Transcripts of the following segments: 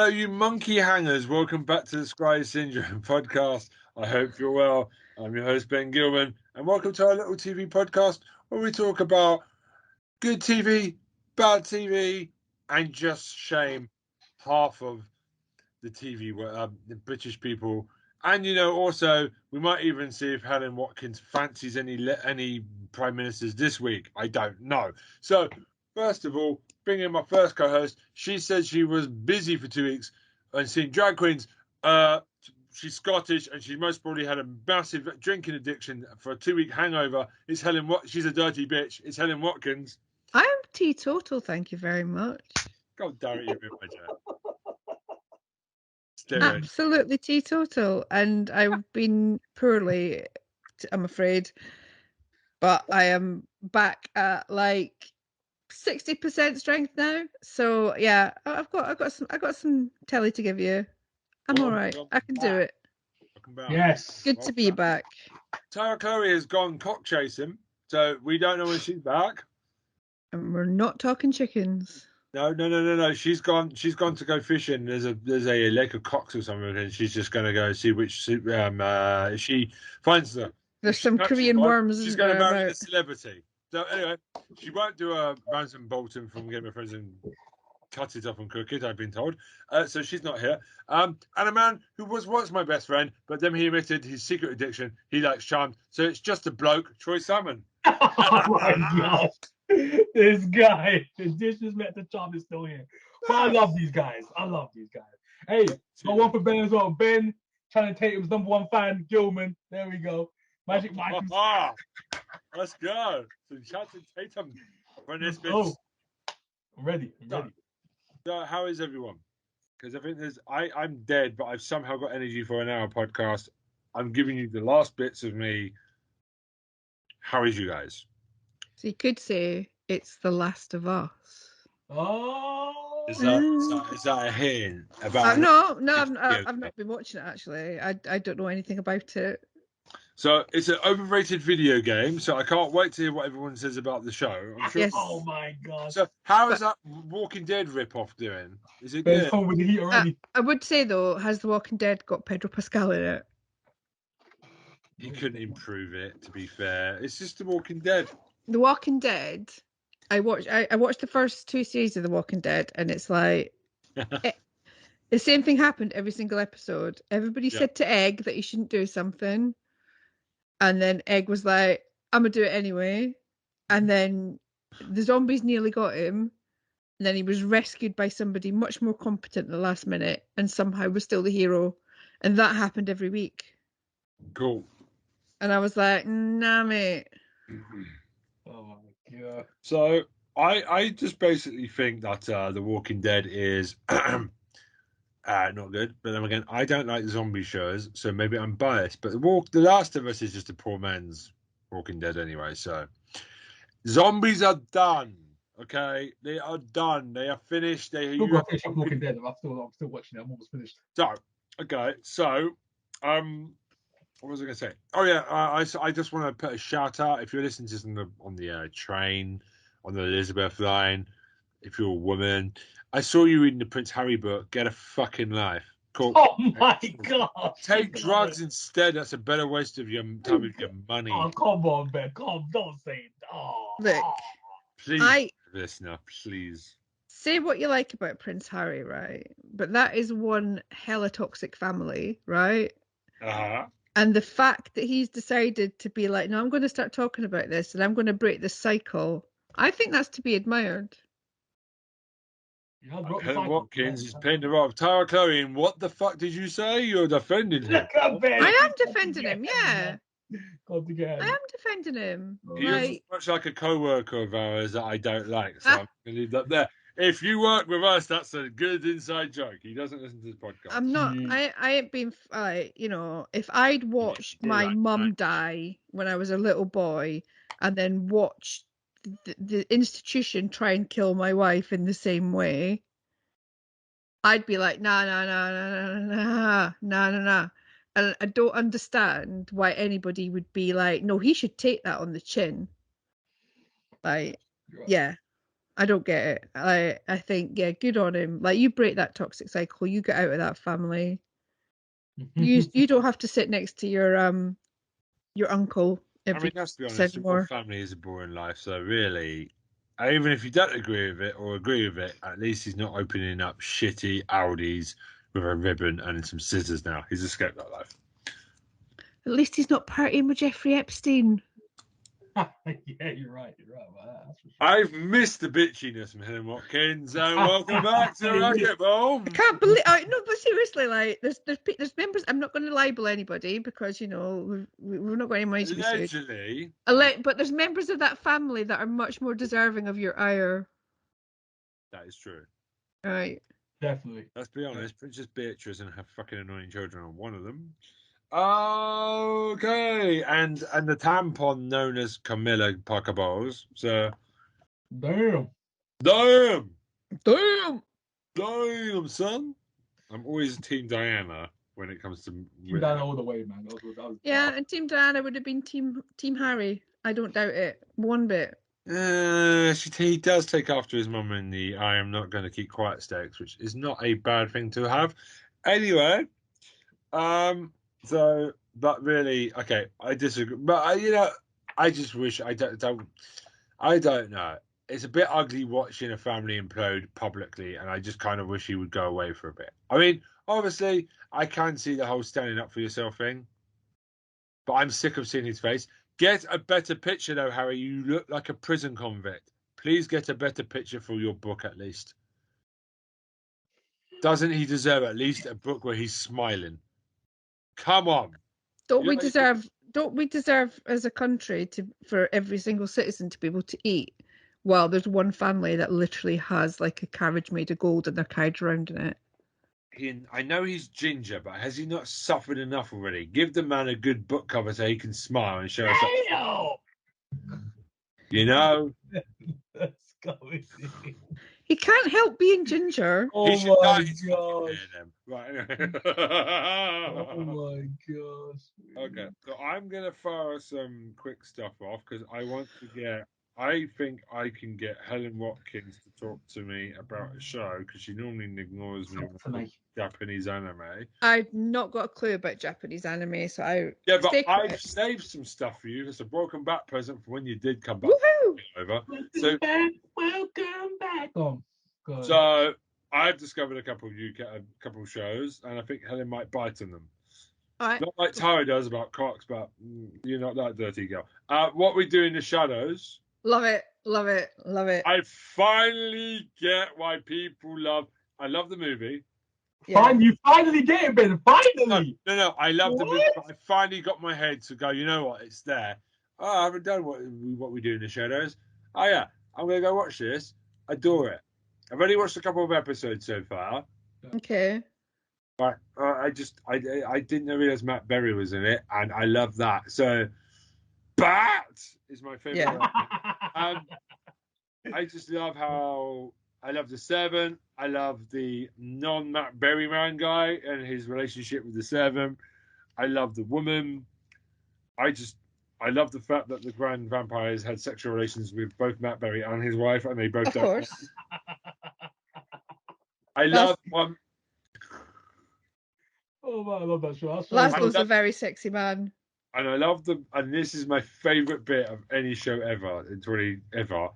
you monkey hangers. Welcome back to the Scry Syndrome podcast. I hope you're well. I'm your host, Ben Gilman, and welcome to our little TV podcast where we talk about good TV, bad TV, and just shame half of the TV, the British people. And, also, we might even see if Helen Watkins fancies any prime ministers this week. I don't know. So, first of all, bring in my first co-host. She said she was busy for 2 weeks and seeing drag queens. She's Scottish and she most probably had a massive drinking addiction for a 2-week hangover. It's Helen She's a dirty bitch. It's Helen Watkins. I am teetotal, thank you very much. God damn it, you're in my chair. Absolutely teetotal, and I've been poorly, I'm afraid, but I am back at like 60% strength now. So yeah, I've got some telly to give you. I'm all right. I can do it. Yes. Good to be back. Tara Chloe has gone cock chasing, so we don't know when she's back. And we're not talking chickens. No. She's gone to go fishing. There's a lake of cocks or something, and she's just going to go see which she finds them. There's some Korean worms. She's going to marry a celebrity. So anyway, she won't do a Ramsay Bolton from Game of Thrones and cut it up and cook it, I've been told. So she's not here. And a man who was once my best friend, but then he admitted his secret addiction. He likes charms. So it's just a bloke, Troy Salmon. Oh my God. This guy, the disrespect to charm is still here. But I love these guys. Hey, got one for Ben as well. Ben, Channing Tatum's #1 fan, Gilman. There we go. Magic Mike. Let's go. So Channing Tatum for this bitch. Oh, I'm ready. So how is everyone? Because I think I'm dead, but I've somehow got energy for an hour podcast. I'm giving you the last bits of me. How is you guys? So you could say it's The Last of Us. Oh, is that a hint about? No, I've not been watching it actually. I don't know anything about it. So it's an overrated video game. So I can't wait to hear what everyone says about the show. I'm sure. Yes. Oh my God. So how is that Walking Dead rip-off doing? Is it good? Home with the heat already. I would say though, has The Walking Dead got Pedro Pascal in it? You couldn't improve it. To be fair, it's just The Walking Dead. The Walking Dead, I watched the first 2 series of The Walking Dead, and it's like the same thing happened every single episode. Everybody said to Egg that he shouldn't do something, and then Egg was like, "I'm gonna do it anyway," and then the zombies nearly got him, and then he was rescued by somebody much more competent at the last minute, and somehow was still the hero, and that happened every week. Cool. And I was like, "Nah, mate." Oh my God. So I just basically think that The Walking Dead is not good. But then again, I don't like zombie shows, so maybe I'm biased. But The Last of Us is just a poor man's Walking Dead anyway. So zombies are done. Okay, they are done. They are finished. Still got to finish up Walking Dead. I'm still watching it. I'm almost finished. So what was I going to say? Oh yeah, I just want to put a shout out. If you're listening to this on the train, on the Elizabeth line, if you're a woman, I saw you reading the Prince Harry book. Get a fucking life. Cool. Oh my God! Take drugs instead. That's a better waste of your time with your money. Oh come on, Ben. Don't say it. Oh, look, please, listener, please. Say what you like about Prince Harry, right? But that is one hella toxic family, right? And the fact that he's decided to be like, no, I'm going to start talking about this and I'm going to break this cycle, I think that's to be admired. Helen Watkins is playing the role of Tara Chloe. And what the fuck did you say? You're defending him. I am defending him, yeah. I am defending him. He's much like a co-worker of ours that I don't like. So I'm going to leave that there. If you work with us, that's a good inside joke. He doesn't listen to this podcast. I'm not. I ain't been. If I'd watched my mum die when I was a little boy, and then watched the institution try and kill my wife in the same way, I'd be like, nah. And I don't understand why anybody would be like, no, he should take that on the chin. Like, yeah. I don't get it. I think, yeah, good on him. Like, you break that toxic cycle, you get out of that family. You don't have to sit next to your uncle every let's be honest, anymore. family is a boring life, so really, even if you don't agree with it or agree with it, at least he's not opening up shitty Audis with a ribbon and some scissors now. He's escaped that life. At least he's not partying with Jeffrey Epstein. Yeah, you're right. You're right about that. That's for sure. I've missed the bitchiness from Helen Watkins, and welcome back to Racquetball. I can't believe. No, but seriously, like, there's members. I'm not going to libel anybody because, you know, we've not got any money to be sued. Allegedly. But there's members of that family that are much more deserving of your ire. That is true. Right. Definitely. Let's be honest, Princess Beatrice and her fucking annoying children are one of them. Okay, and the tampon known as Camilla Parker Bowles. So, Damn, son. I'm always Team Diana when it comes to. Team Diana all the way, man. Yeah, and Team Diana would have been Team Harry. I don't doubt it one bit. He does take after his mum in the "I am not going to keep quiet" stakes, which is not a bad thing to have. Anyway, So, but really, okay, I disagree. But I just wish I don't know. It's a bit ugly watching a family implode publicly, and I just kind of wish he would go away for a bit. I mean, obviously, I can see the whole standing up for yourself thing, but I'm sick of seeing his face. Get a better picture, though, Harry. You look like a prison convict. Please get a better picture for your book, at least. Doesn't he deserve at least a book where he's smiling? Come on. Don't we deserve as a country for every single citizen to be able to eat while there's one family that literally has like a carriage made of gold and they're carried around in it? I know he's ginger, but has he not suffered enough already? Give the man a good book cover so he can smile and show us up. You know? Let's go with it. He can't help being ginger. Oh my gosh. Right. Oh my gosh. Okay, so I'm going to fire some quick stuff off because I think I can get Helen Watkins to talk to me about a show because she normally ignores me with Japanese anime. I've not got a clue about Japanese anime, so I've saved some stuff for you. It's a broken back present for when you did come back. Woohoo! Over. Welcome back. Oh, good. So I've discovered a couple of shows, and I think Helen might bite on them. Right. Not like Tara does about cocks, but you're not that dirty girl. What we do in the shadows. Love it. I finally get why people love. I love the movie. Yeah. You finally get it, Ben. Finally. No. I love the movie. I finally got my head to go. You know what? It's there. Oh, I haven't done what we do in the shadows. Oh yeah, I'm gonna go watch this. Adore it. I've only watched a couple of episodes so far. Okay. But I didn't realize Matt Berry was in it, and I love that. So, Bat is my favorite. Yeah. I just love how I love the servant. I love the non-Matt Berry man guy and his relationship with the servant. I love the woman. I love the fact that the Grand Vampires had sexual relations with both Matt Berry and his wife, and they both of course. I love one. Oh man, I love that show. Laszlo's a very sexy man. And I love and this is my favourite bit of any show ever. It's really ever.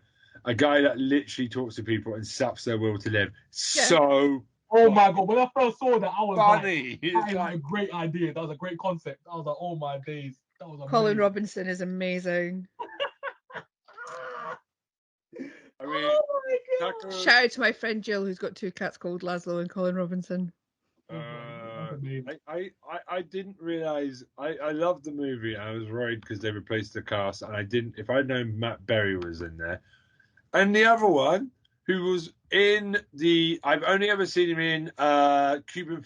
A guy that literally talks to people and saps their will to live. Yeah. So. Oh my god! When I first saw that, I was funny. Like, that is a great idea. That was a great concept. I was like, oh my days. That was amazing. Colin Robinson is amazing. I mean, oh my god. Shout out to my friend Jill, who's got two cats called Laszlo and Colin Robinson. I didn't realize I loved the movie. I was worried because they replaced the cast, and I didn't. If I'd known Matt Berry was in there, and the other one who was in I've only ever seen him in Cuban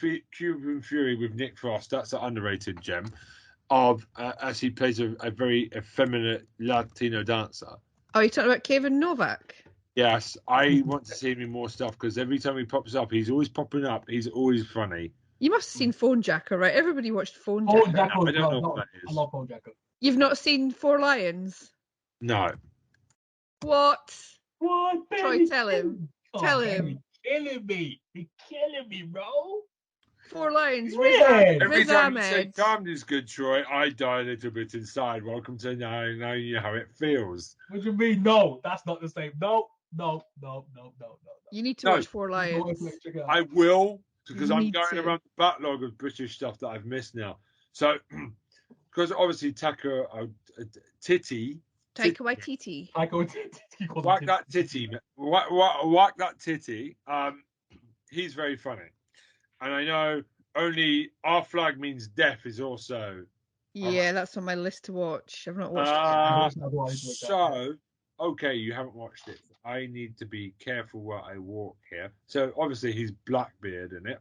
Fury with Nick Frost. That's an underrated gem of as he plays a very effeminate Latino dancer. Oh, you're talking about Kevin Novak? Yes, I want to see him in more stuff because every time he pops up, he's always popping up. He's always funny. You must have seen Phone Jacker, right? Everybody watched Phone Jacker. I don't know what that is. I love Phone Jacker. You've not seen Four Lions? No. What? What? Ben, Troy, you're tell killing him. me. Tell Ben, him. You're killing me. You're killing me, bro. 4 lines. Yeah. Every Riz time you say Ahmed. calmness good, Troy, I die a little bit inside. Welcome to knowing how it feels. What do you mean? No, that's not the same. No. You need to No. watch 4 Lions. I will, because You I'm need going to. around the backlog of British stuff that I've missed now. So, because obviously Tucker Titty. Taika Waititi. Whack that titty. Whack that titty. He's very funny. And I know only Our Flag Means Death is also. Yeah, that's on my list to watch. I've not watched it. So, okay, you haven't watched it. I need to be careful where I walk here. So, obviously, he's Blackbeard in it.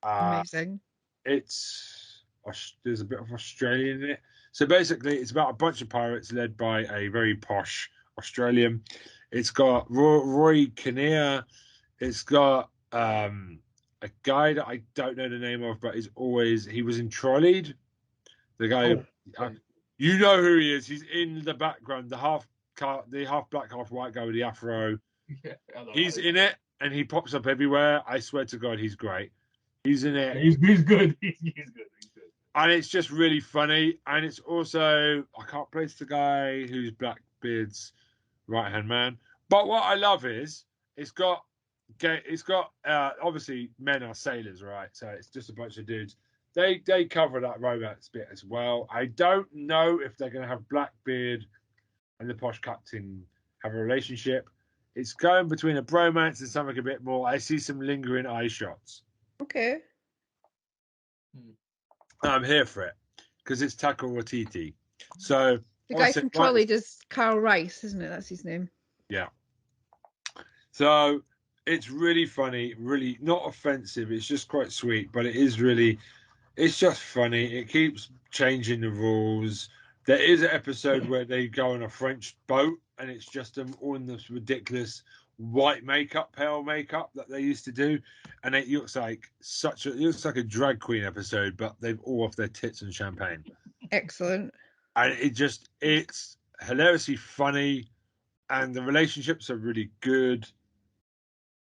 Amazing. There's a bit of Australian in it. So, basically, it's about a bunch of pirates led by a very posh Australian. It's got Roy Kinnear. It's got a guy that I don't know the name of, but he was in Trolleyed. The guy, you know who he is. He's in the background, the half black, half white guy with the afro. Yeah, he's in it, and he pops up everywhere. I swear to God, he's great. He's in it. He's good. He's good. And it's just really funny. And it's also, I can't place the guy who's Blackbeard's right-hand man. But what I love is it's got obviously men are sailors, right? So it's just a bunch of dudes. They cover that romance bit as well. I don't know if they're going to have Blackbeard and the posh captain have a relationship. It's going between a bromance and something a bit more. I see some lingering eye shots. Okay. I'm here for it because it's Taika Waititi. So the guy from Trolley does Carl Rice, isn't it? That's his name. Yeah. So it's really funny, really not offensive. It's just quite sweet, but it's just funny. It keeps changing the rules. There is an episode where they go on a French boat and it's just them all in this ridiculous white makeup, pale makeup that they used to do. And it looks like a drag queen episode, but they've all off their tits and champagne. Excellent. And it's hilariously funny. And the relationships are really good.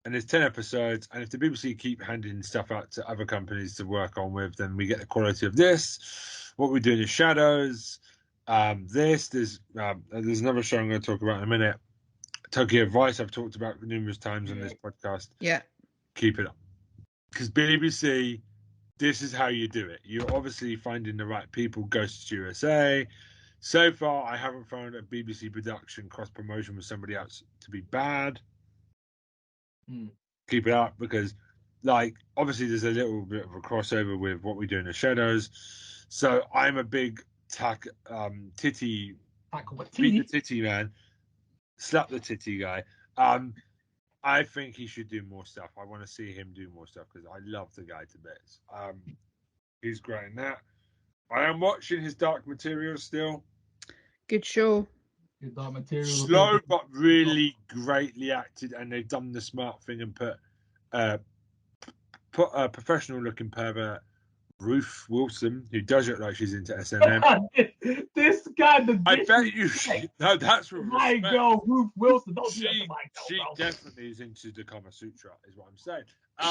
And there's 10 episodes. And if the BBC keep handing stuff out to other companies to work on with, then we get the quality of this. What we do in the shadows. There's another show I'm going to talk about in a minute. Tokyo Vice, I've talked about numerous times on this podcast. Yeah. Keep it up. Because BBC, this is how you do it. You're obviously finding the right people. Ghosts USA. So far, I haven't found a BBC production cross-promotion with somebody else to be bad. Keep it up because, obviously there's a little bit of a crossover with what we do in the shadows. So I'm a big titty, beat the titty man, slap the titty guy. I think he should do more stuff. I want to see him do more stuff because I love the guy to bits. He's great in that. I am watching his Dark Materials still. Good show. His Dark Materials. Slow but really greatly acted, and they've done the smart thing and put a professional-looking pervert, Ruth Wilson, who does look like she's into S&M. This guy, I bet you. No, that's with my respect. girl, Ruth Wilson. Don't do that to my girl, She bro. definitely is into the Kama Sutra, is what I'm saying.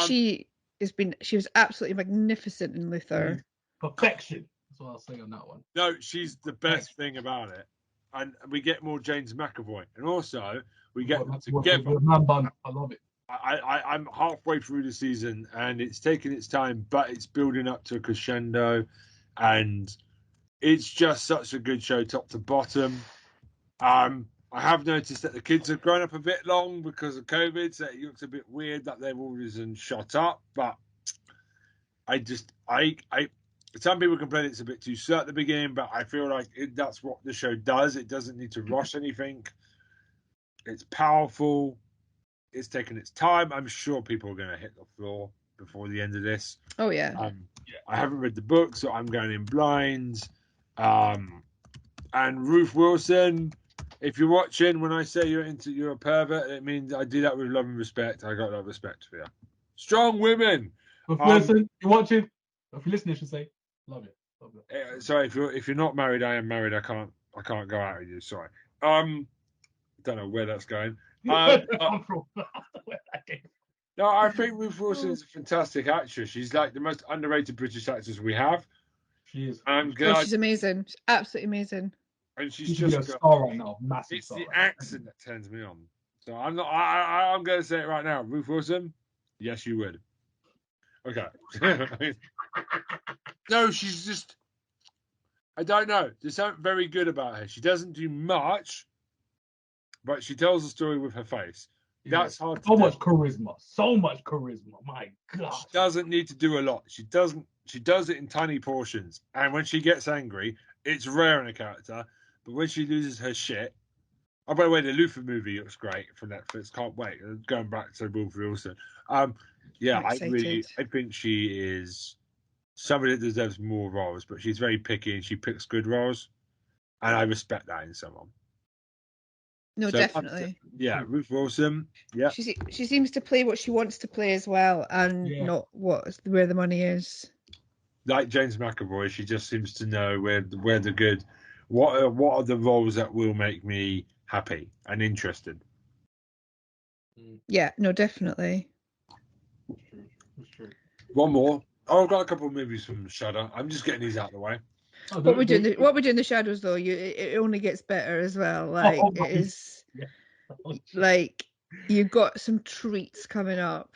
She was absolutely magnificent in Luther. Perfection. That's what I'll say on that one. No, she's the best thing about it. And we get more James McAvoy. And also, we get them together. Man bun. I love it. I'm halfway through the season, and it's taking its time, but it's building up to a crescendo. And it's just such a good show, top to bottom. I have noticed that the kids have grown up a bit long because of COVID, so it looks a bit weird that they've all risen shot up. But some people complain it's a bit too slow at the beginning, but I feel like that's what the show does. It doesn't need to rush anything. It's powerful. It's taking its time. I'm sure people are going to hit the floor before the end of this. Oh, yeah. I haven't read the book, so I'm going in blind. And Ruth Wilson, if you're watching, when I say you're a pervert, it means I do that with love and respect. I got a lot of respect for you. Strong women. If you're watching, if you're listening, I should say, love it. Love it. Sorry, if you're not married, I am married. I can't go out with you. Sorry. Don't know where that's going. No, I think Ruth Wilson is a fantastic actress. She's like the most underrated British actress we have. She is. Oh, she's amazing. She's absolutely amazing. And she's just a star right now. Massive it's star the right accent that turns me on. So I'm not. I'm going to say it right now. Ruth Wilson, yes, you would. Okay. No, she's just. I don't know. There's something very good about her. She doesn't do much, but she tells the story with her face. That's hard to do. So much charisma. My God. She doesn't need to do a lot. She does it in tiny portions. And when she gets angry, it's rare in a character. But when she loses her shit. Oh, by the way, the Luther movie looks great from Netflix. Can't wait. Going back to Ruth Wilson. Yeah, I think she is somebody that deserves more roles, but she's very picky and she picks good roles. And I respect that in someone. No, so, definitely. Yeah, Ruth Wilson. Yeah, she seems to play what she wants to play as well, and not where the money is. Like James McAvoy, she just seems to know where the good. What are the roles that will make me happy and interested? Yeah, no, definitely. That's true. One more. Oh, I've got a couple of movies from Shudder. I'm just getting these out of the way. What we do in the shadows, though, it only gets better as well. Like it is, like you've got some treats coming up.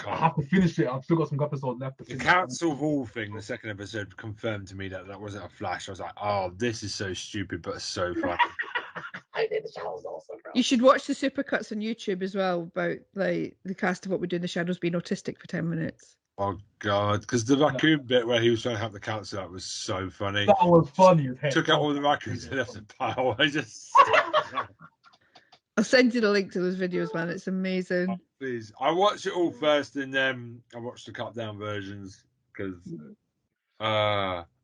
I have to finish it. I've still got some episodes left. The Council Hall thing, the second episode, confirmed to me that wasn't a flash. I was like, oh, this is so stupid, but so funny. You should watch the supercuts on YouTube as well about like the cast of What We Do in the Shadows being autistic for 10 minutes. Oh God! Because the raccoon bit where he was trying to help the council out was so funny. That was funny. Took out all the raccoons and left a pile. I'll send you the link to those videos, man. It's amazing. Oh, please, I watched it all first, and then I watched the cut down versions because.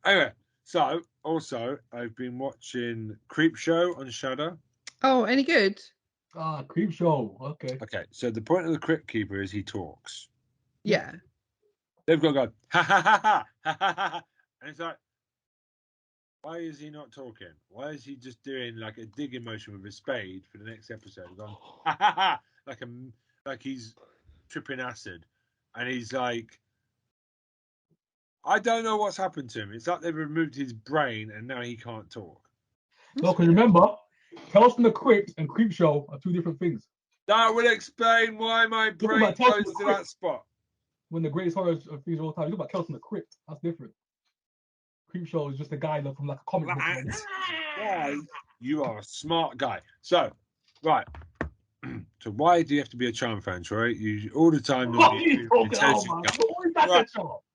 Anyway, so also I've been watching Creepshow on Shudder. Oh, any good? Creepshow. Okay. Okay, so the point of the Crypt Keeper is he talks. Yeah. They've got to go, ha, ha, ha, ha, ha, ha, ha. And it's like, why is he not talking? Why is he just doing like a digging motion with his spade for the next episode? Going, ha, ha, ha, like he's tripping acid. And he's like, I don't know what's happened to him. It's like they've removed his brain and now he can't talk. No, because remember, Tales from the Crypt and Creepshow are two different things. That would explain why my brain goes to that spot. When the greatest horror of things of all time, you look about Tales from the Crypt. That's different. Creepshow is just a guy from like a comic book. Why? You are a smart guy. So, right. So why do you have to be a Charm fan, Troy? You all the time. Right.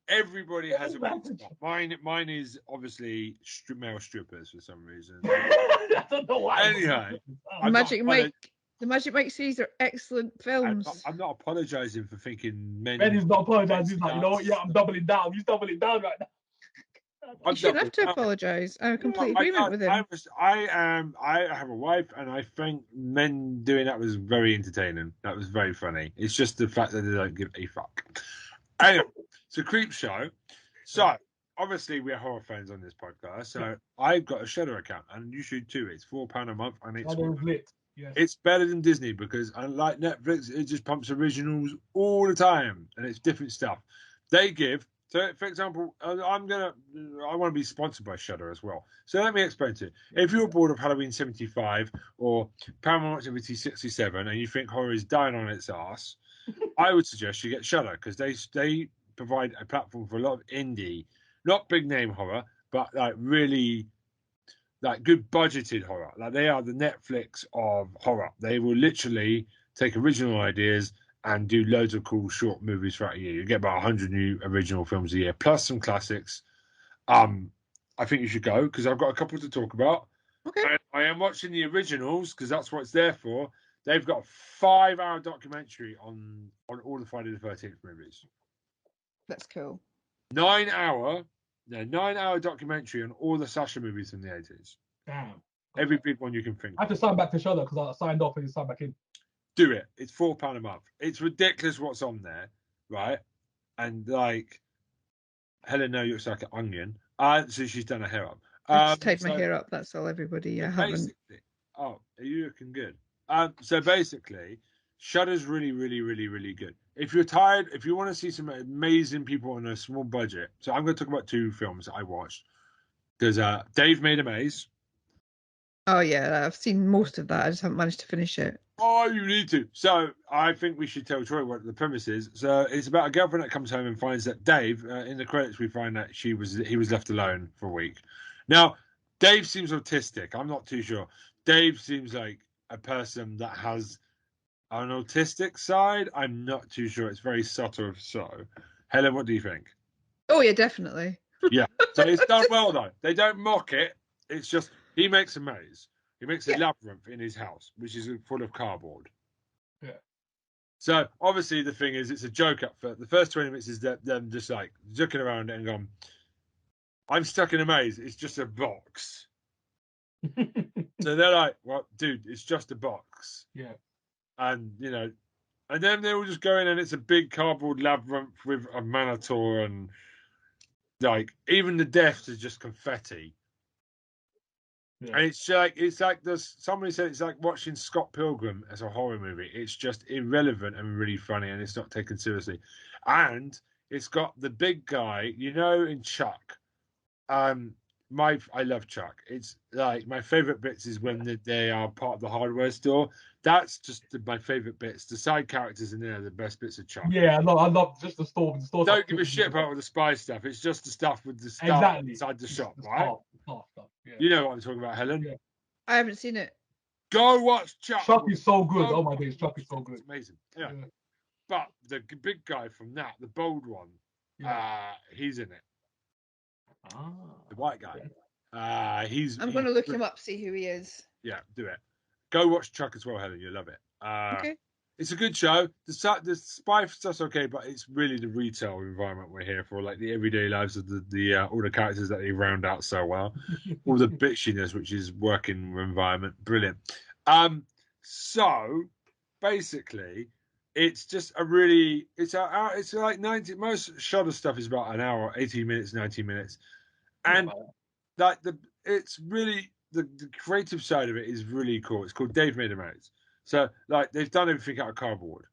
Everybody has a spot. Mine is obviously male strippers for some reason. I don't know why. Anyway, the Magic Mike series are excellent films. I'm not apologizing for thinking men. Ben is not apologizing. He's like, you know what? Yeah, I'm doubling down. He's doubling down right now. You shouldn't have to apologise. I'm in complete agreement with him. I have a wife, and I think men doing that was very entertaining. That was very funny. It's just the fact that they don't give a fuck. Anyway, so Creepshow. So obviously we're horror fans on this podcast. So I've got a Shudder account, and you should too. It's £4 a month, and it's lit. Yes. It's better than Disney because unlike Netflix, it just pumps originals all the time, and it's different stuff. They give. So, for example, I want to be sponsored by Shudder as well. So let me explain to you. If you're bored of Halloween 75 or Paranormal Activity 67 and you think horror is dying on its ass, I would suggest you get Shudder because they provide a platform for a lot of indie, not big name horror, but like really like good budgeted horror. Like they are the Netflix of horror. They will literally take original ideas and do loads of cool short movies throughout a year. You get about 100 new original films a year, plus some classics. I think you should go because I've got a couple to talk about. Okay. And I am watching the originals because that's what it's there for. They've got a 5-hour documentary on all the Friday the 13th movies. That's cool. 9-hour documentary on all the Slasher movies from the 80s. Damn. Every big one you can think of. I have to sign back to Shudder because I signed off and you signed back in. Do it. It's £4 a month. It's ridiculous what's on there, right? And like, Helen now looks like an onion. So she's done her hair up. I just tied my hair up. That's all, everybody. I haven't. Oh, are you looking good? So basically, Shudder's really, really, really, really good. If you're tired, if you want to see some amazing people on a small budget, so I'm going to talk about 2 films that I watched. There's Dave Made a Maze. Oh yeah, I've seen most of that. I just haven't managed to finish it. Oh, you need to. So I think we should tell Troy what the premise is. So it's about a girlfriend that comes home and finds that Dave, in the credits, we find that he was left alone for a week. Now, Dave seems autistic. I'm not too sure. Dave seems like a person that has an autistic side. I'm not too sure. It's very subtle. So, Helen, what do you think? Oh yeah, definitely. Yeah. So it's done well though. They don't mock it. It's just he makes a maze. He makes a labyrinth in his house, which is full of cardboard. Yeah. So obviously the thing is, it's a joke up for the first 20 minutes is them just like looking around it and going, "I'm stuck in a maze. It's just a box." So they're like, "Well, dude, it's just a box." Yeah. And and then they all just go in and it's a big cardboard labyrinth with a Minotaur and like even the deaths is just confetti. Yeah. And it's like somebody said it's like watching Scott Pilgrim as a horror movie. It's just irrelevant and really funny, and it's not taken seriously. And it's got the big guy, in Chuck. I love Chuck. It's like my favorite bits is when they are part of the hardware store. That's just my favorite bits. The side characters in there are the best bits of Chuck. Yeah, I love just the store. Don't give a shit about all the spy stuff. It's just the stuff with the stuff inside the shop, right? Stuff. Yeah. You know what I'm talking about, Helen? Yeah. I haven't seen it. Go watch Chuck. Chuck is so good. Oh my days, Chuck is so good. It's amazing. Yeah. But the big guy from that, the bold one, he's in it. The white guy. Yeah. I'm going to look him up, see who he is. Yeah, do it. Go watch Chuck as well, Helen. You'll love it. Okay. It's a good show. The spy stuff's okay, but it's really the retail environment we're here for, like the everyday lives of the all the characters that they round out so well, all the bitchiness, which is working environment, brilliant. So basically, it's just it's like 90. Most Shudder stuff is about an hour, 18 minutes, 19 minutes, and like it's really the creative side of it is really cool. It's called Dave Made a Maze. So, like, they've done everything out of cardboard.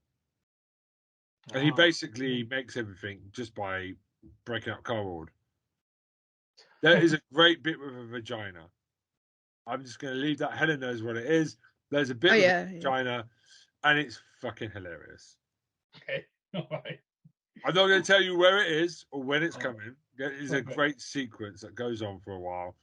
And he basically makes everything just by breaking up cardboard. There is a great bit with a vagina. I'm just going to leave that. Helen knows what it is. There's a bit with a vagina, and it's fucking hilarious. Okay, all right. I'm not going to tell you where it is or when it's coming. It is a great sequence that goes on for a while.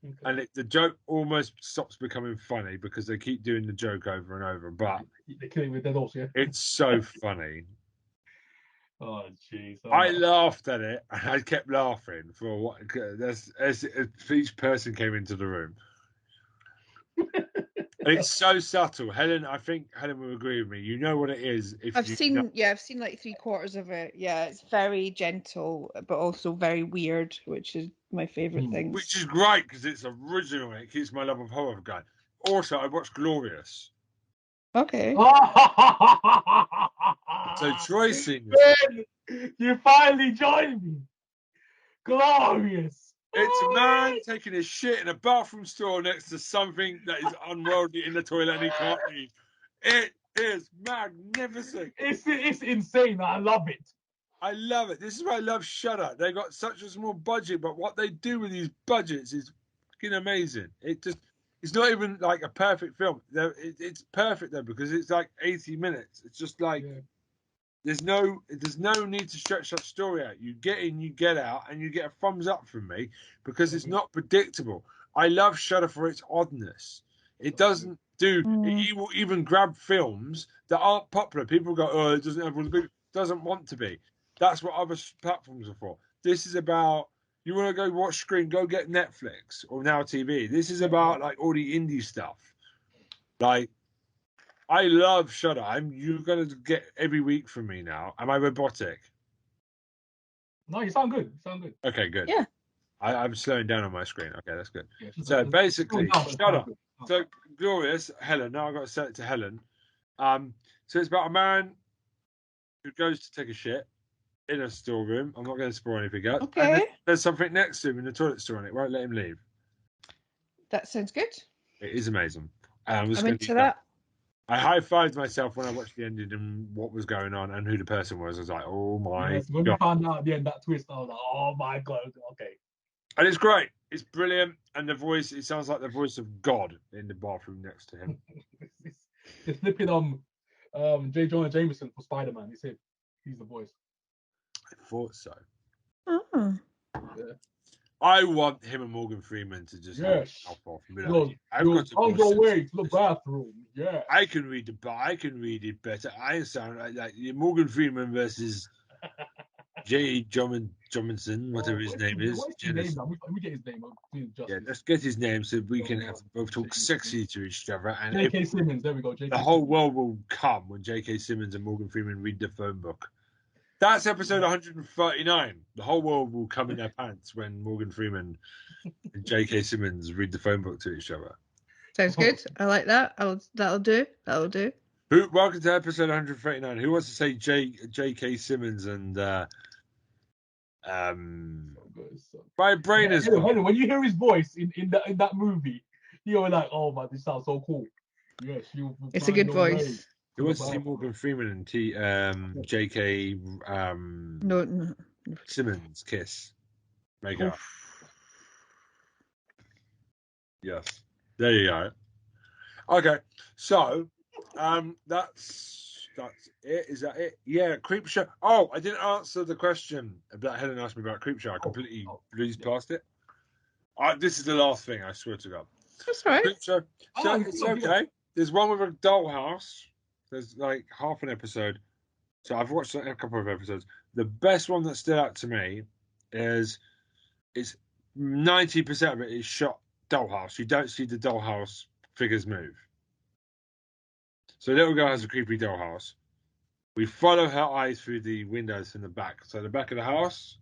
Okay. And the joke almost stops becoming funny because they keep doing the joke over and over. But they're killing with dead horse, yeah. It's so funny. Oh jeez! I laughed at it, and I kept laughing for what as each person came into the room. It's so subtle, Helen. I think Helen will agree with me. You know what it is. I've seen like 3/4 of it. Yeah, it's very gentle, but also very weird, which is my favorite thing. Which is great because it's original and it keeps my love of horror going. Also, I watched Glorious. Okay. So Troy seen you finally joined me. Glorious. It's a man taking a shit in a bathroom stall next to something that is unworldly in the toilet and he can't eat. It is magnificent. It's insane. I love it. I love it. This is why I love Shudder. They got such a small budget, but what they do with these budgets is fucking amazing. It's not even like a perfect film. It's perfect though because it's like 80 minutes. It's just like there's no need to stretch that story out. You get in, you get out, and you get a thumbs up from me because it's not predictable. I love Shudder for its oddness. It doesn't do. It will even grab films that aren't popular. People go, "Oh, it doesn't have all the big." Doesn't want to be. That's what other platforms are for. This is about you want to go watch Scream, go get Netflix or Now TV. This is about like all the indie stuff. Like I love Shudder. You're gonna get every week from me now. Am I robotic? No, you sound good. Okay, good. Yeah. I'm slowing down on my screen. Okay, that's good. Yeah, so basically, Shudder. So Glorious, Helen. Now I've got to send it to Helen. So it's about a man who goes to take a shit in a storeroom. I'm not going to spoil anything else. Okay. And there's something next to him in the toilet store and it won't let him leave. That sounds good. It is amazing. I'm into that. I high-fived myself when I watched the ending and what was going on and who the person was. I was like, oh my Yes, when God. we found out at the end that twist, I was like, oh my God, okay. And it's great. It's brilliant. And the voice, it sounds like the voice of God in the bathroom next to him. They're flipping J. Jonah Jameson for Spider-Man. He said he's the voice. I thought so. Oh. Yeah. I want him and Morgan Freeman to just help off. I've got on your way to the bathroom. Yeah. I can read I can read it better. I sound like Morgan Freeman versus J. Johnson, whatever his name is. What's his name now? Let me get his name. Yeah, let's get his name so we can have both talk sexy to each other. And J.K. Simmons. There we go. The whole world will come when J.K. Simmons and Morgan Freeman read the phone book. That's episode 139. The whole world will come in their pants when Morgan Freeman and J.K. Simmons read the phone book to each other. Sounds good. I like that. That'll do. That'll do. Welcome to episode 139. Who wants to say J.K. Simmons and my brain is. When you hear his voice in that movie, you're like, oh man, this sounds so cool. Yes, it's a good voice. Who wants to see Morgan Freeman and J.K. No. Simmons kiss? Make up. Yes. There you go. Okay, so that's it. Is that it? Yeah, Creepshow. Oh, I didn't answer the question that Helen asked me about Creepshow. I completely breezed past it. This is the last thing, I swear to God. That's right. Creepshow. So it's okay. There's one with a dollhouse. There's like half an episode. So I've watched a couple of episodes. The best one that stood out to me is it's 90% of it is shot dollhouse. You don't see the dollhouse figures move. So the little girl has a creepy dollhouse. We follow her eyes through the windows from the back. So the back of the house,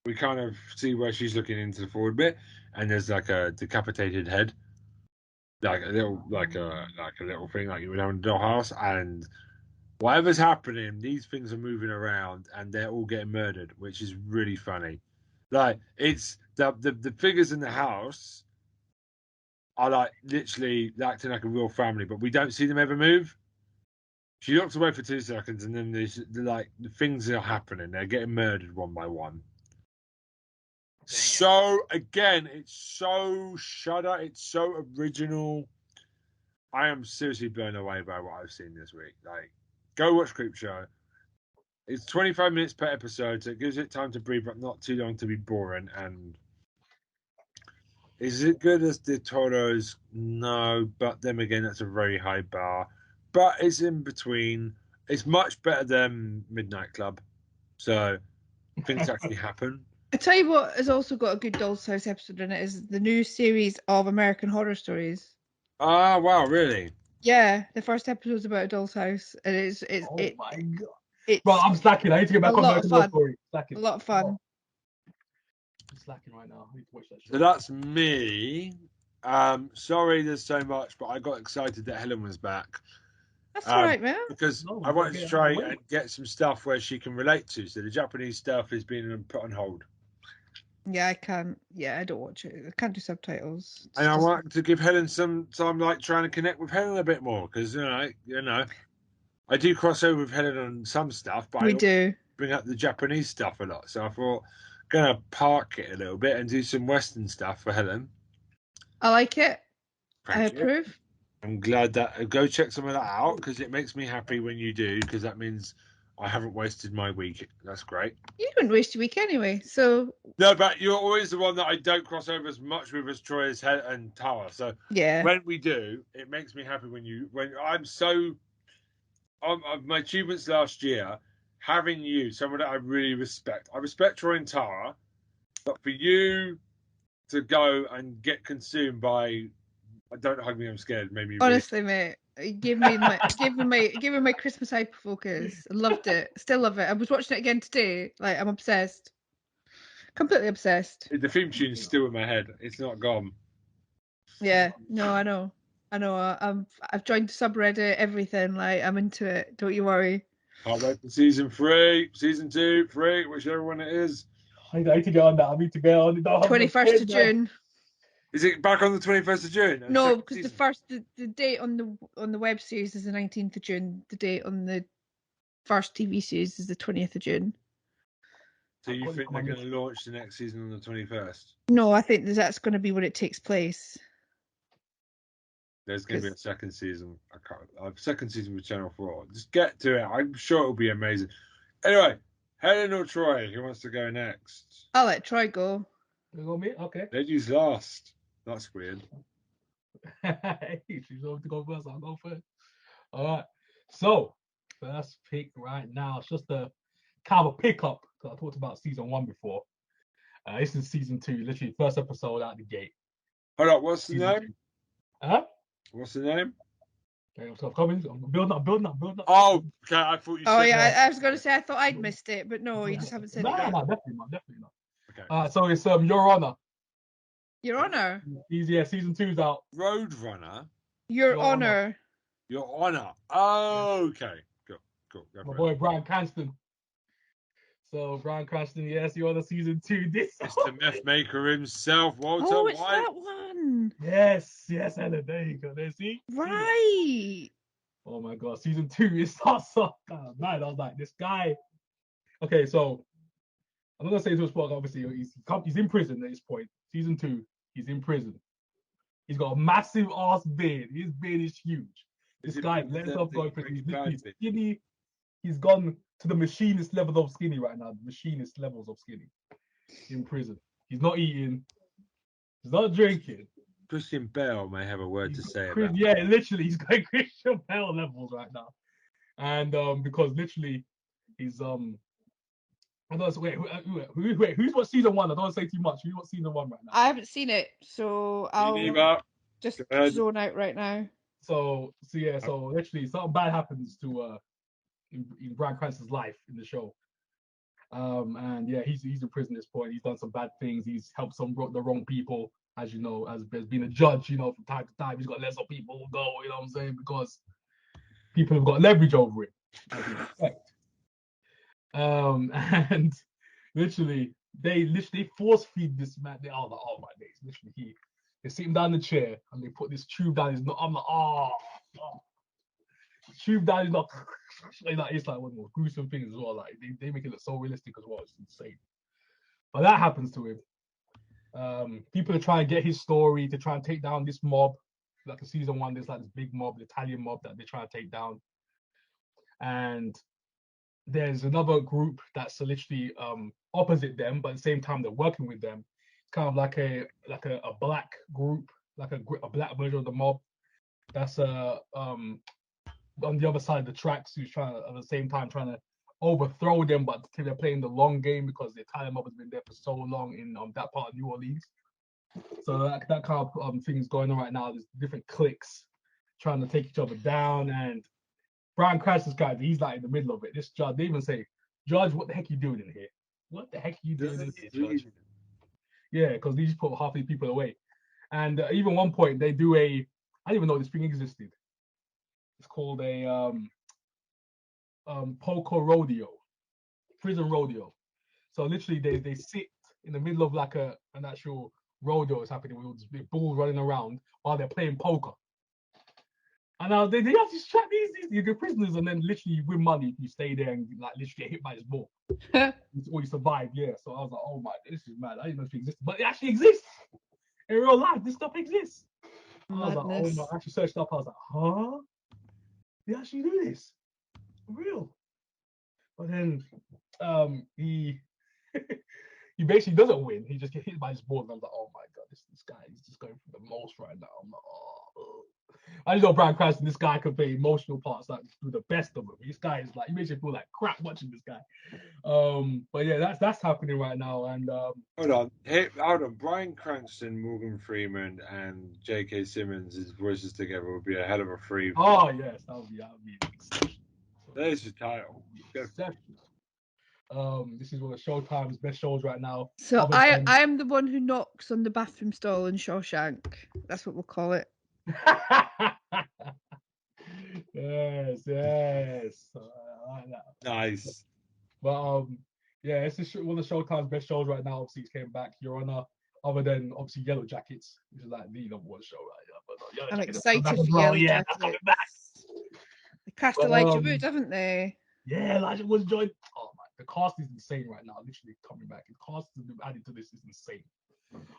we kind of see where she's looking into the forward bit, and there's like a decapitated head, like a little thing like you would have in a dollhouse. And whatever's happening, these things are moving around, and they're all getting murdered, which is really funny. Like it's the figures in the house are like literally acting like a real family, but we don't see them ever move. She looks away for 2 seconds, and then the things are happening. They're getting murdered one by one. So again, it's so Shudder. It's so original. I am seriously blown away by what I've seen this week. Like, go watch Creepshow. It's 25 minutes per episode, so it gives it time to breathe, but not too long to be boring. And is it good as the Toros? No, but then again, that's a very high bar. But it's in between. It's much better than Midnight Club. So things actually happen. I tell you what has also got a good Doll's House episode in it is the new series of American Horror Stories. Ah, wow, really? Yeah, the first episode's about a doll's house, and it's my God. Well, I'm slacking. I need to get back on American Horror Story. Slacking. A lot of fun. I'm slacking right now. I need to watch that show. So that's me. Sorry there's so much, but I got excited that Helen was back. That's all right, man. Because I wanted to try and get some stuff where she can relate to. So the Japanese stuff is being put on hold. Yeah, I can't. Yeah, I don't watch it. I can't do subtitles. And I want to give Helen some like trying to connect with Helen a bit more because you know, I do cross over with Helen on some stuff, but I do bring up the Japanese stuff a lot. So I thought gonna park it a little bit and do some Western stuff for Helen. I like it. Thank I you. approve. I'm glad that go check some of that out because it makes me happy when you do because that means I haven't wasted my week. That's great. You didn't waste your week anyway, so no. But you're always the one that I don't cross over as much with as Troy as and Tara. So yeah, when we do, it makes me happy when I'm so. Of my achievements last year, having you, someone that I really respect. I respect Troy and Tara, but for you to go and get consumed by. Don't hug me, I'm scared. Maybe honestly, mate, give me my Christmas hyper focus. I loved it, still love it. I was watching it again today. Like I'm obsessed, completely obsessed. The theme tune's still in my head. It's not gone. Yeah, no, I know. I've joined the subreddit, everything. Like I'm into it. Don't you worry. Can't wait for season 3, season 2, 3, whichever one it is. I need to get on that. I need to get on it. 21st of June. Is it back on the 21st of June? No, because the date on the web series is the 19th of June. The date on the first TV series is the 20th of June. So you think they're going to launch the next season on the 21st? No, I think that's going to be when it takes place. There's going to be a second season. Second season with Channel 4. Just get to it. I'm sure it'll be amazing. Anyway, Helen or Troy? Who wants to go next? I'll let Troy go. You go me? Okay. Ladies last. That's weird. She's going to go first. I'll go first. All right. So, first pick right now. It's just a kind of a pickup. I talked about season 1 before. This is season 2. Literally, first episode out the gate. Hold up. What's the name? Huh? What's the name? Okay, I'm coming. I'm building up. Oh, okay. I thought you said. Oh yeah, I was going to say I thought I'd missed it, but no, you just haven't said it yet. No, definitely not. Okay. So it's Your Honor. Your Honor. Season 2's out. Roadrunner. Your Honor. Your Honor. Oh, okay. Cool. My boy Bryan Cranston. So Bryan Cranston, yes, Your Honor season 2. This Mr. Meth Maker himself, Walter White. White. That one. Yes, Ella. There you go. There, see. Right. Oh my God, season 2 is awesome. Man, I was like, this guy. Okay, so I'm not gonna say too much, but obviously he's in prison at this point. Season 2, he's in prison. He's got a massive ass beard. His beard is huge. This guy lets up going prison. He's skinny. He's gone to the machinist level of skinny right now. The machinist levels of skinny in prison. He's not eating. He's not drinking. Christian Bale may have a word to say about. Yeah, literally, he's got Christian Bale levels right now, and because literally, he's I don't know, wait, who's watched season 1? I don't want to say too much. Who's watched season 1 right now? I haven't seen it, so I'll just zone out right now. So literally, something bad happens to in Bryan Cranston's life in the show. And yeah, he's in prison at this point. He's done some bad things. He's helped the wrong people, as you know, as being a judge, you know, from time to time. He's got to let some people go, you know what I'm saying? Because people have got leverage over it, as you expect. And literally, they force feed this man. They are like, oh my days. Literally, they sit him down in the chair and they put this tube down his nose. I'm like, oh. Tube down his nose. It's like one of the most gruesome things as well. Like they make it look so realistic as well. It's insane. But that happens to him. People are trying to get his story to try and take down this mob. Like in season 1, there's like this big mob, the Italian mob that they're trying to take down. And there's another group that's literally opposite them, but at the same time they're working with them. It's kind of like a black group, like a black version of the mob. That's on the other side of the tracks, who's trying to, at the same time trying to overthrow them, but they're playing the long game because the Italian mob has been there for so long in that part of New Orleans. So that kind of thing is going on right now. There's different cliques trying to take each other down, and Bryan Cranston's character, he's like in the middle of it. This judge, they even say, "Judge, what the heck are you doing in here? What the heck are you doing in here, Judge?" Yeah, because they just put half these people away. And even one point, they do I didn't even know this thing existed. It's called a poker rodeo, prison rodeo. So literally, they sit in the middle of like an actual rodeo is happening with all these big bulls running around while they're playing poker. And now they have to strap these good prisoners, and then literally you win money if you stay there and like literally get hit by this ball. Or you survive, yeah. So I was like, oh my, this is mad. I didn't know if it existed, but it actually exists in real life. This stuff exists. I was like, oh my, I actually searched up. I was like, huh? They actually do this for real. But then he he basically doesn't win. He just gets hit by his ball, and I was like, oh my god, this guy is just going through the most right now. I'm like, oh. I just know Bryan Cranston, this guy could play emotional parts like do the best of them. This guy is like, he makes you feel like crap watching this guy. But yeah, that's happening right now. And hold on. Bryan Cranston, Morgan Freeman, and J.K. Simmons' voices together would be a hell of a free. Oh yes, that would be exceptional. There's the title. This is one of Showtime's best shows right now. So I am the one who knocks on the bathroom stall in Shawshank. That's what we'll call it. yes. I like that. Nice. But yeah, it's one of Showtime's best shows right now. Obviously, it came back. Your Honor. other than obviously Yellow Jackets, which is like the number one show, right? Yeah, but Yellow I'm Jackets excited back for as well. Yellow Yeah, that's coming back. Jackets. They cast But, Elijah Wood, haven't they? Yeah, Elijah Wood joined. Oh my, the cast is insane right now. Literally coming back. The cast added to this is insane.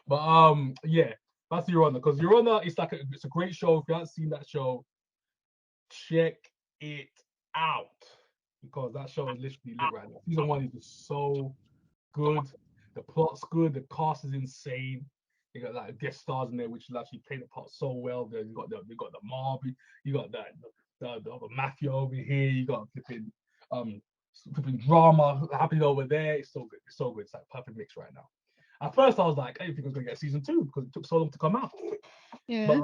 But yeah, that's Your Honor. Because Your Honor, it's a great show. If you haven't seen that show, check it out. Because that show is literally lit right now. Season 1 is just so good. The plot's good. The cast is insane. You got like guest stars in there, which will actually play the part so well. You got the mob. You got the mafia over here. You got flipping drama happening over there. It's so good. It's so good. It's like perfect mix right now. At first, I was like, I didn't think it was gonna get season 2 because it took so long to come out. Yeah. But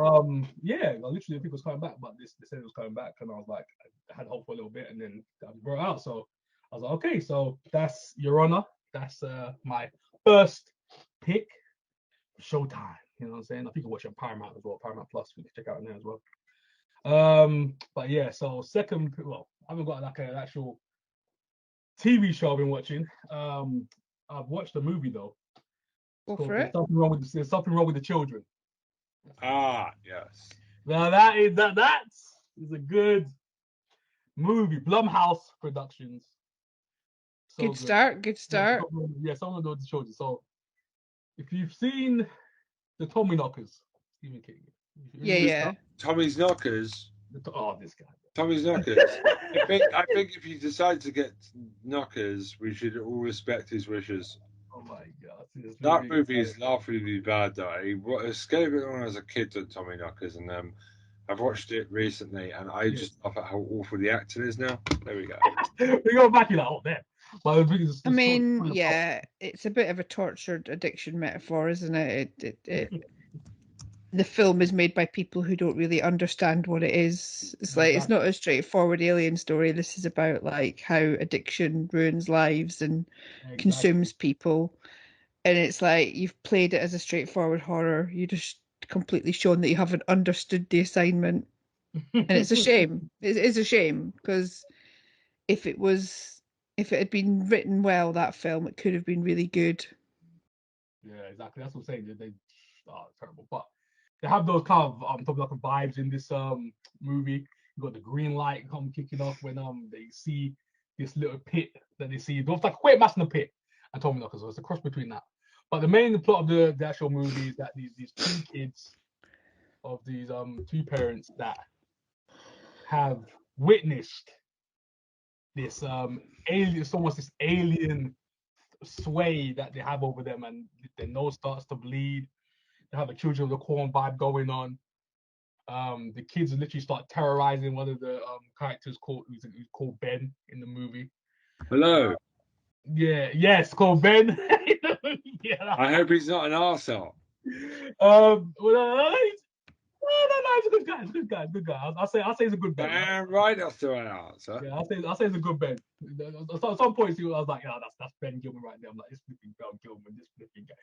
yeah, literally, people was coming back, but they said it was coming back, and I was like, I had hope for a little bit, and then that was brought out. So I was like, okay, so that's Your Honor. That's my first pick. Showtime. You know what I'm saying? I think you can watch it on Paramount as well. Paramount Plus. We can check out in there as well. But yeah, so second, well, I haven't got like an actual TV show I've been watching. I've watched a movie though. Go for it. There's something wrong with the children. Yes. Now that's a good movie. Blumhouse Productions. So Good start. Good start. Yeah, someone with the children. So if you've seen the Tommy Knockers, Stephen King. Yeah. Tommy's Knockers. This guy. Tommy's Knockers. I think if you decide to get Knockers, we should all respect his wishes. Oh my god. That movie is laughably bad though. I scared it when I was a kid at Tommy Knockers, and I've watched it recently, and I just laugh at how awful the acting is now. There we go. We go back in that. Oh, there. But I mean, yeah, it's a bit of a tortured addiction metaphor, isn't it? The film is made by people who don't really understand what it is. It's like it's not a straightforward alien story. This is about like how addiction ruins lives and consumes people. And it's like you've played it as a straightforward horror. You just completely shown that you haven't understood the assignment. And it's a shame. It is a shame because if it had been written well, that film, it could have been really good. Yeah, exactly. That's what I'm saying. They terrible, but they have those kind of vibes in this movie. You got the green light kicking off when they see this little pit that they see. It looks like a quick mass in the pit. And Tommy Knockers, so it's a cross between that. But the main plot of the actual movie is that these two kids of these two parents that have witnessed this alien, it's almost this alien sway that they have over them, and their nose starts to bleed. They have a Children of the Corn vibe going on. The kids literally start terrorizing one of the characters who's called Ben in the movie. Hello. Yes, called Ben. Yeah. I hope he's not an arsehole. He's a good guy. He's a good guy. I'll say he's a good Ben. Damn right, that's the right answer. Yeah, I'll say he's a good Ben. At some points, I was like, that's Ben Gilman right there. I'm like, this flipping Ben Gilman, this flipping guy.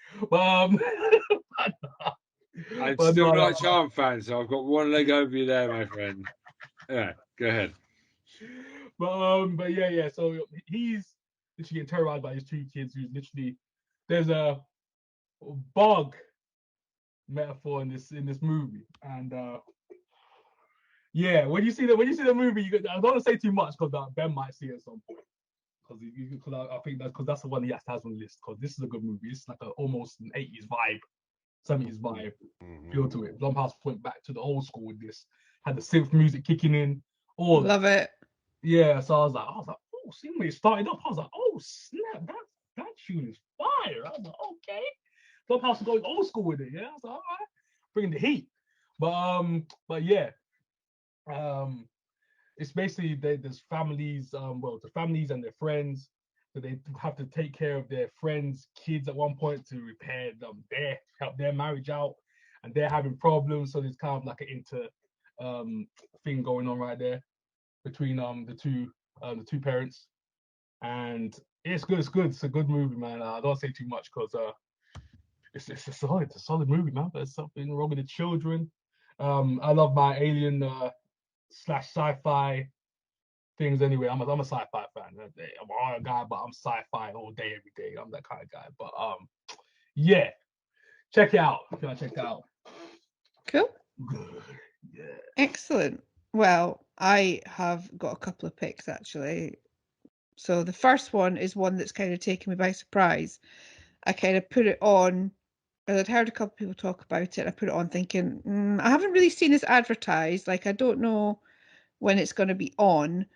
I'm still not a Charm fan, so I've got one leg over you there, my friend. Yeah, go ahead. But yeah. So he's literally getting terrorized by his two kids. Who's literally there's a bug metaphor in this movie, and yeah, when you see the movie, I don't want to say too much because Ben might see it at some point. Because I think that's the one he has to have on the list. Because this is a good movie. It's like almost an 80s vibe. 70s vibe feel to it. Blumhouse went back to the old school with this. Had the synth music kicking in. All love it. Yeah, so I was like, oh, see when it started up, I was like, oh snap, that tune is fire. I was like, okay. Blumhouse is going old school with it. Yeah, I was like, all right, bringing the heat. But yeah, it's basically there's families, the families and their friends. So they have to take care of their friends' kids at one point to repair them, help their marriage out, and they're having problems. So there's kind of like an thing going on right there between the two parents, and it's good. It's a good movie, man. I don't say too much because it's a solid movie, man. There's something wrong with the children. I love my alien / sci-fi things anyway. I'm a sci-fi fan. I'm a horror guy, but I'm sci-fi all day, every day. I'm that kind of guy. But yeah, check it out. Check it out. Cool. Good. Yeah. Excellent. Well, I have got a couple of picks actually. So the first one is one that's kind of taken me by surprise. I kind of put it on, and I'd heard a couple of people talk about it. And I put it on thinking, I haven't really seen this advertised. Like, I don't know when it's going to be on.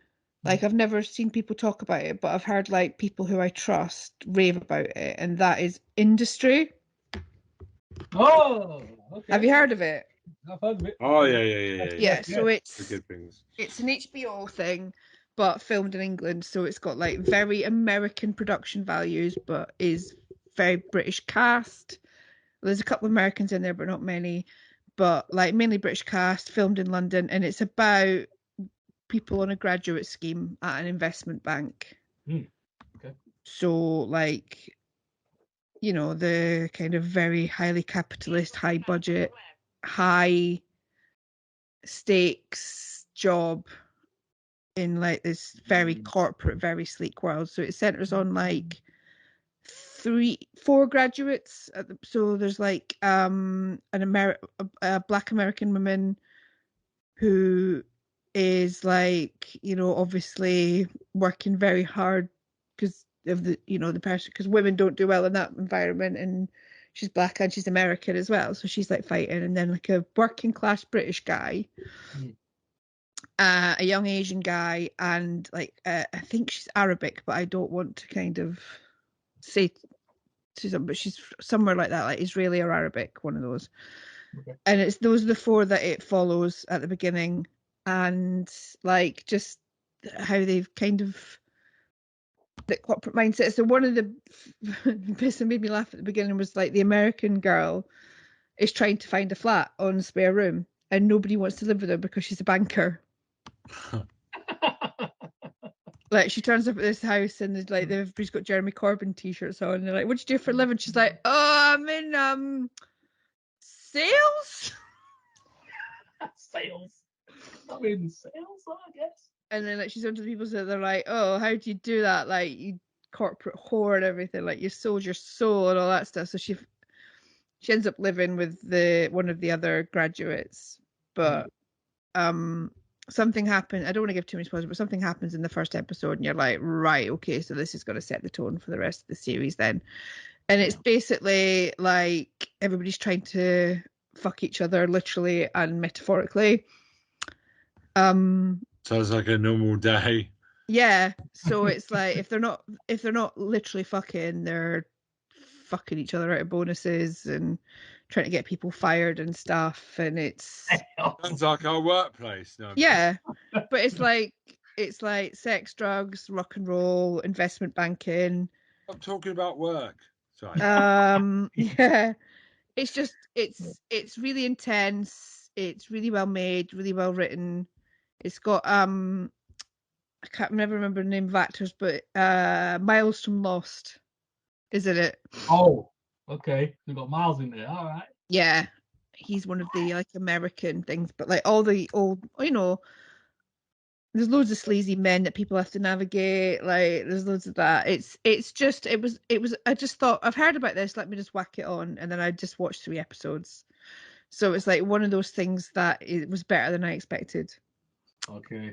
Like, I've never seen people talk about it, but I've heard like people who I trust rave about it, and that is Industry. Oh, okay. Have you heard of it? I've heard of it. Oh yeah. Yeah, so The it's good things. an HBO thing, but filmed in England. So it's got like very American production values, but is very British cast. There's a couple of Americans in there, but not many. But like mainly British cast, filmed in London, and it's about people on a graduate scheme at an investment bank. Okay. So like, you know, the kind of very highly capitalist, high budget, high stakes job in like this very corporate, very sleek world. So it centers on like 4 graduates so there's like a Black American woman who is like, you know, obviously working very hard because of the, you know, the person, because women don't do well in that environment, and she's Black and she's American as well, so she's like fighting. And then like a working class British guy, a young Asian guy, and like I think she's Arabic, but I don't want to kind of say to them, but she's somewhere like that, like Israeli or Arabic, one of those. Okay. And it's those are the 4 that it follows at the beginning, and like just how they've kind of the corporate mindset. So one of the bits that made me laugh at the beginning was like the American girl is trying to find a flat on spare room, and nobody wants to live with her because she's a banker. Like she turns up at this house and there's like everybody's got Jeremy Corbyn t-shirts on, and they're like, "What do you do for a living?" She's like, "Oh, I'm in sales." Sales. I'm in sales, I guess. And then like she's onto the people, so they're like, "Oh, how do you do that? Like you corporate whore and everything. Like you sold your soul and all that stuff." So she ends up living with one of the other graduates, but something happened. I don't want to give too many spoilers, but something happens in the first episode, and you're like, right, okay, so this is going to set the tone for the rest of the series then. And it's basically like everybody's trying to fuck each other, literally and metaphorically. Sounds like a normal day. Yeah. So it's like if they're not literally fucking, they're fucking each other out of bonuses and trying to get people fired and stuff, and it's Sounds like our workplace. No, yeah, but it's like sex, drugs, rock and roll, investment banking. I'm talking about work. Sorry. Yeah, it's just it's really intense. It's really well made, really well written. It's got I can't remember the name of actors, but Miles from Lost is in it. Oh, okay. We got Miles in there. All right. Yeah, he's one of the like American things, but like all the old, you know, there's loads of sleazy men that people have to navigate. Like there's loads of that. It's just it was I just thought, I've heard about this, let me just whack it on, and then I just watched 3 episodes. So it's like one of those things that it was better than I expected. Okay.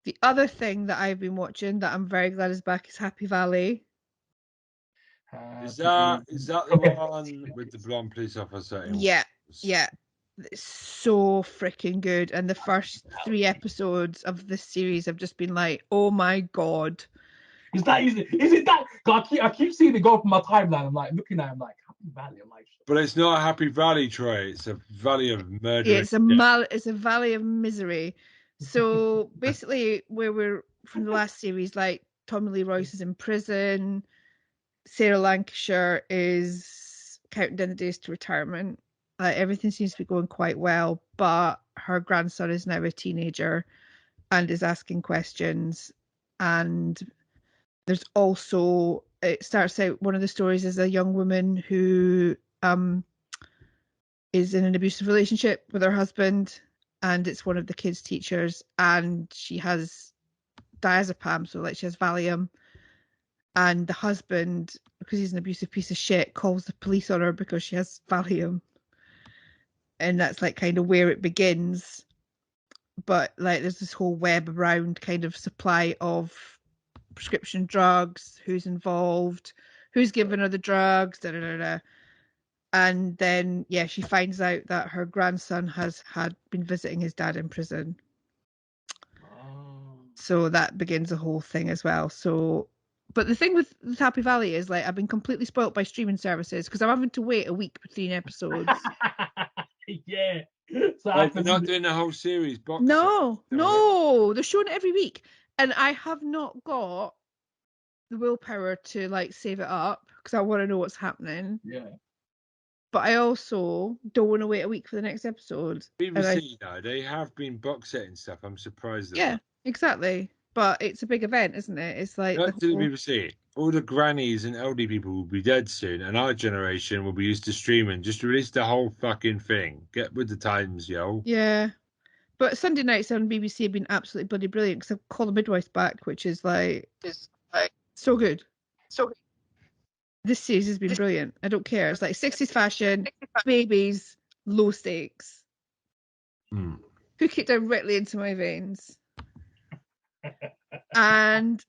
The other thing that I've been watching that I'm very glad is back is Happy Valley. Is that the one with the blonde police officer? Yeah. It's so freaking good. And the first 3 episodes of this series have just been like, oh my god. Is it that? I keep seeing it go from my timeline. I'm like looking at it, I'm like, Happy Valley. I'm like, but it's not a Happy Valley, Troy. It's a valley of murder. Yeah, it's a valley of misery. So basically, where we're from the last series, like Tommy Lee Royce is in prison. Sarah Lancashire is counting down the days to retirement. Everything seems to be going quite well, but her grandson is now a teenager and is asking questions. And there's also, it starts out, one of the stories is a young woman who is in an abusive relationship with her husband, and it's one of the kids' teachers, and she has diazepam, so like she has Valium, and the husband, because he's an abusive piece of shit, calls the police on her because she has Valium, and that's like kind of where it begins. But like there's this whole web around kind of supply of prescription drugs, who's involved, who's giving her the drugs, da da da da. And then she finds out that her grandson had been visiting his dad in prison. So that begins a whole thing as well. So, but the thing with Happy Valley is like I've been completely spoilt by streaming services because I'm having to wait a week between episodes. Yeah. So Like, they're not doing the whole series box set. No, they're showing it every week, and I have not got the willpower to like save it up because I want to know what's happening. Yeah. But I also don't want to wait a week for the next episode. BBC, they have been box setting stuff. I'm surprised at that. Exactly. But it's a big event, isn't it? It's like Not to the BBC. All the grannies and elderly people will be dead soon, and our generation will be used to streaming. Just release the whole fucking thing. Get with the times, yo. Yeah. But Sunday nights on BBC have been absolutely bloody brilliant because I've called the midwife back, which is like so good. So good. This series has been brilliant. I don't care. It's like 60s fashion, babies, low stakes. Hook it directly into my veins. And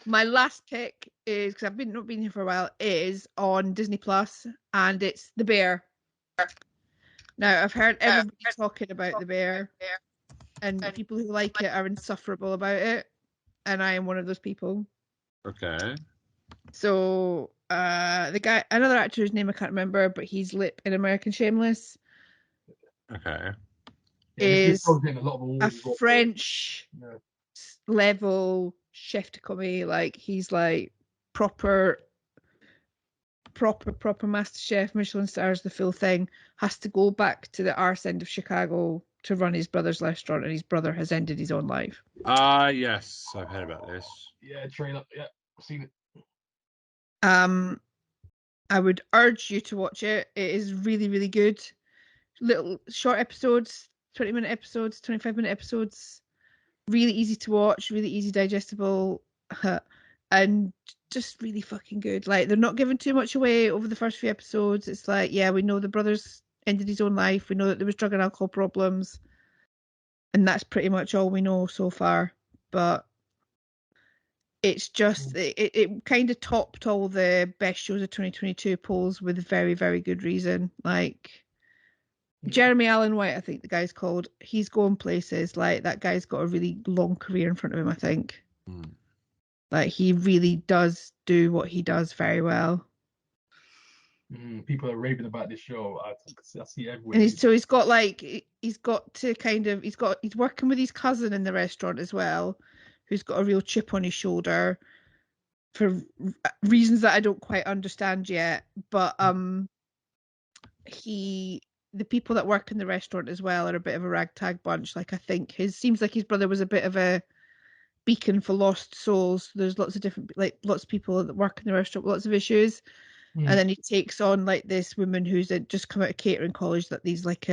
my last pick is, because I've not been here for a while, is on Disney Plus, and it's The Bear. Now, I've heard everybody talking about The Bear, and people who like it are insufferable about it, and I am one of those people. Okay. So, the guy, another actor whose name I can't remember, but he's Lip in American Shameless. Okay. Is a French level chef de commis. Like, he's like proper master chef, Michelin stars, the full thing. Has to go back to the arse end of Chicago to run his brother's restaurant, and his brother has ended his own life. Yes, I've heard about this. Yeah, trailer. Yeah, I've seen it. I would urge you to watch it. It is really, really good. Little short episodes, 20-minute episodes, 25-minute episodes. Really easy to watch, really easy digestible, and just really fucking good. Like, they're not giving too much away over the first few episodes. It's like, yeah, we know the brother's ended his own life. We know that there was drug and alcohol problems, and that's pretty much all we know so far. But it's just it kind of topped all the best shows of 2022 polls with very, very good reason. Like, Jeremy Allen White, I think the guy's called. He's going places. Like, that guy's got a really long career in front of him, I think. Like, he really does do what he does very well. People are raving about this show. I see everywhere. And he's working with his cousin in the restaurant as well, who's got a real chip on his shoulder for reasons that I don't quite understand yet. But the people that work in the restaurant as well are a bit of a ragtag bunch. Like, I think seems like his brother was a bit of a beacon for lost souls. There's lots of people that work in the restaurant with lots of issues. And then he takes on like this woman who's just come out of catering college, that these like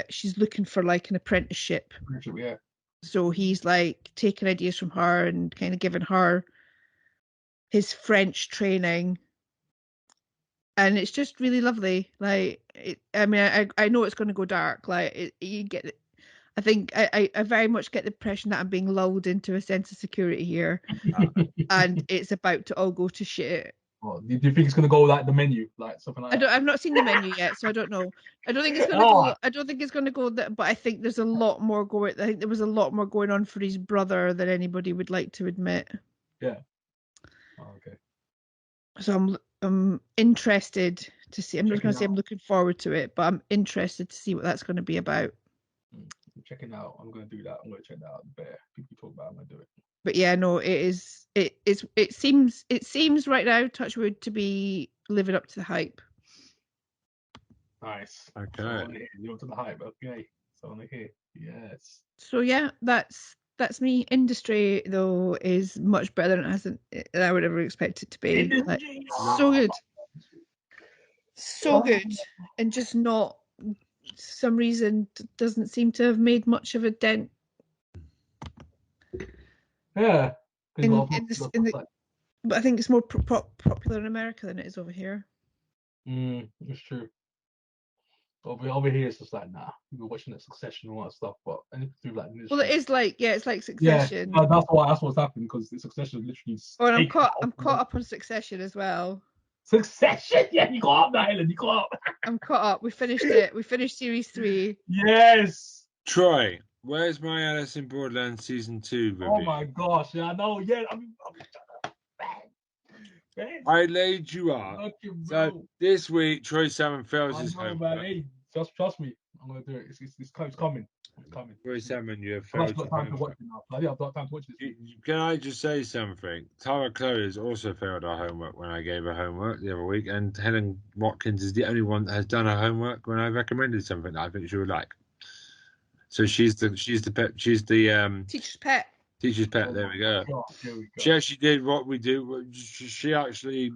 she's looking for like an apprenticeship. Yeah. So he's like taking ideas from her and kind of giving her his French training. And it's just really lovely. Like, I know it's going to go dark. Like, you get it. I think I very much get the impression that I'm being lulled into a sense of security here, and it's about to all go to shit. Well, do you think it's going to go like The Menu, like something like that? I've not seen The Menu yet, so I don't know. I don't think it's going to go. I don't think it's going to go that. But I think there's a lot more going. I think there was a lot more going on for his brother than anybody would like to admit. Yeah. Oh, okay. So I'm interested to see. I'm not going to say I'm looking forward to it, but I'm interested to see what that's going to be about. Checking out. I'm going to do that. I'm going to check that out. The Bear. People talk about it. I'm going to do it. But yeah, no, it is. It seems right now, touch wood, to be living up to the hype. Nice. Okay. Live up to the hype. Okay. So on here. Yes. So yeah, that's me. Industry though is much better than I would ever expect it to be. Like, so good, so good, and just not. Some reason doesn't seem to have made much of a dent. Yeah. But I think it's more popular in America than it is over here. It's true. Over here, it's just like, nah, we're watching the Succession and all that stuff, but anything to do like this. Well, it is like, it's like Succession. Yeah, that's what's happened, because the Succession is literally. Oh, and I'm caught up on Succession as well. Succession, yeah, you got up, Nyland, you got up. I'm caught up. We finished it. We finished series 3. Yes. Troy, where's my Alice in Borderland season 2 review? Oh my gosh, yeah, I know. Yeah, I laid you up. So this week, Troy Salmon fails his homework. Hey, trust me, I'm gonna do it. It's coming. It's coming. Troy Salmon, you have I've failed got your time to homework. watch it now. I've got time to watch this. Can I just say something? Tara Chloe has also failed her homework when I gave her homework the other week, and Helen Watkins is the only one that has done her homework when I recommended something that I think she would like. So she's the teacher's pet. Teacher's pet. There we go. She actually did what we do. She actually,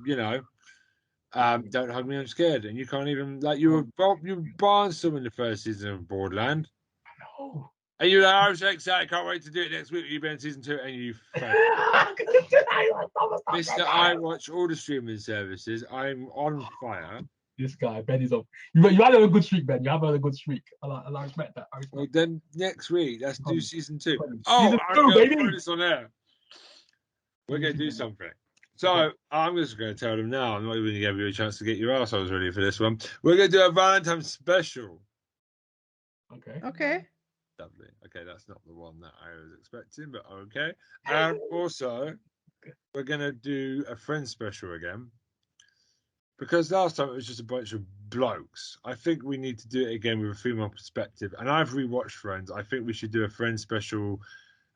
don't hug me, I'm scared. And you can't even, like, you were barnstorming in the first season of Borderland. I know. And you're like, I'm so excited, can't wait to do it next week. You've been in season 2 and you failed. Mister, I watch all the streaming services. I'm on fire. This guy, Ben, is up. You had a good streak, Ben. You have a good streak. I respect that. Well, then next week, let's do season 2. I'm going to put this on air. We're going to do something. So I'm just going to tell them now. I'm not even going to give you a chance to get your assholes ready for this one. We're going to do a Valentine's special. Okay. Lovely. Okay, that's not the one that I was expecting, but okay. And also, we're going to do a Friends special again. Because last time it was just a bunch of blokes. I think we need to do it again with a female perspective. And I've rewatched Friends. I think we should do a Friends special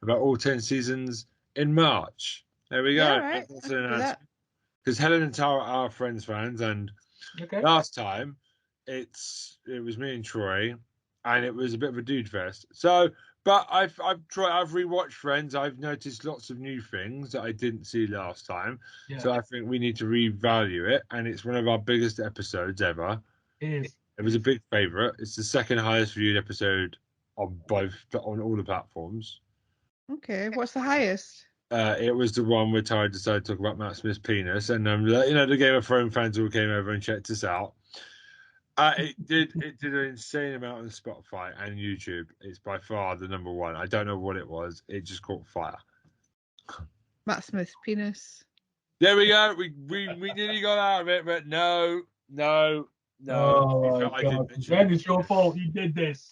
about all 10 seasons in March. There we go. Yeah, right. Because Helen and Tara are Friends fans. And last time it was me and Troy. And it was a bit of a dude fest. So, but I've rewatched Friends. I've noticed lots of new things that I didn't see last time. Yeah. So I think we need to revalue it. And it's one of our biggest episodes ever. It is. It was a big favourite. It's the second highest viewed episode on all the platforms. Okay, what's the highest? It was the one where Tara decided to talk about Matt Smith's penis, and the Game of Thrones fans all came over and checked us out. It did an insane amount on Spotify and YouTube. It's by far the number one. I don't know what it was. It just caught fire. Matt Smith's penis. There we go. We nearly got out of it, but no. Oh my God. Ben, it's your fault. You did this.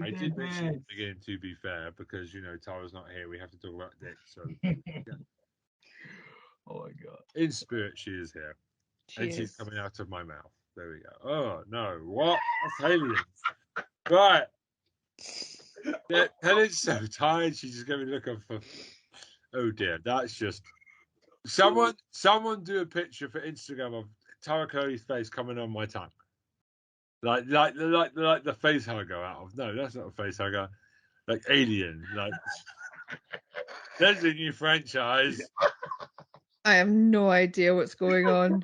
I did mention at the beginning, to be fair, because Tara's not here. We have to talk about Dick. So. Yeah. Oh my God. In spirit, she is here, she's coming out of my mouth. There we go. Oh, no. What? That's aliens. Right. Yeah, Helen's so tired. She's just going to be looking for... Oh, dear. That's just... Someone do a picture for Instagram of Tara Chloe's face coming on my tongue. Like the face hugger out of... No, that's not a face hugger. Like Alien. Like... There's a new franchise. I have no idea what's going on.